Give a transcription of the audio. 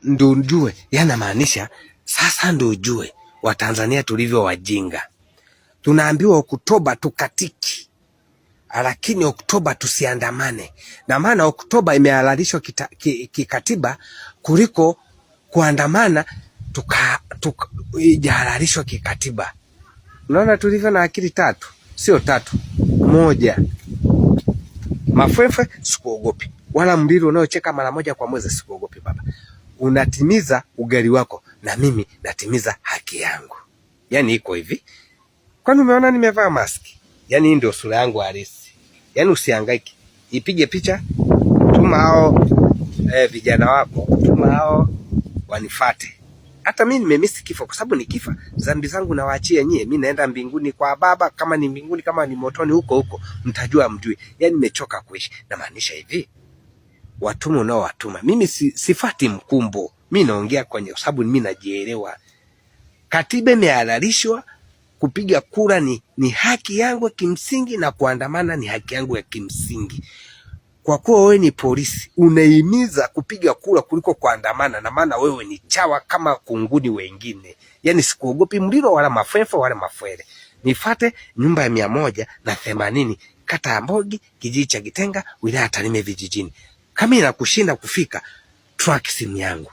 ndo ujue, yanamaanisha sasa ndo ujue Watanzania tulivyo wajinga. Tunaambiwa Oktoba tukatiki, lakini Oktoba tusiandamane. Na maana Oktoba imehalalishwa kikatiba kuliko kuandamana ijahalalishwa kikatiba. Unaona tulivyo na akili tatu, sio tatu, moja. Mafwefe sikuogopi, wala Mlilo unaocheka mara moja kwa mwezi sikuogopi baba. Unatimiza ugali wako na mimi natimiza haki yangu. Yani iko hivi. Kwani umeona nimevaa maski? Yani hii ndio sura yangu halisi. Yani usihangaike. Ipige picha, tuma hao vijana wako, tuma hao wanifate. Hata mimi nimemisi kifo kwa sababu nikifa dhambi zangu nawaachia nyie. Mimi naenda mbinguni kwa Baba, kama ni mbinguni kama ni motoni huko mtajua mjui. Yani nimechoka kuishi. Na maanisha hivi, watuma nao watuma. Mimi sifati mkumbo. Mimi naongea kwenye sababu mimi najielewa. Katiba imehalalishwa, kupiga kura ni haki yangu ya kimsingi na kuandamana ni haki yangu ya kimsingi. Kwa kuwa wewe ni polisi, unahimiza kupiga kura kuliko kuandamana, na maana wewe ni chawa kama kunguni wengine. Yani sikuogopi Mlilo wala Mafwefe wala Mafwele. Nifate nyumba ya 180 kata ya Mbogi, kijiji cha Gitenga, wilaya Tarime vijijini. Kama inakushinda kufika, track simu yangu.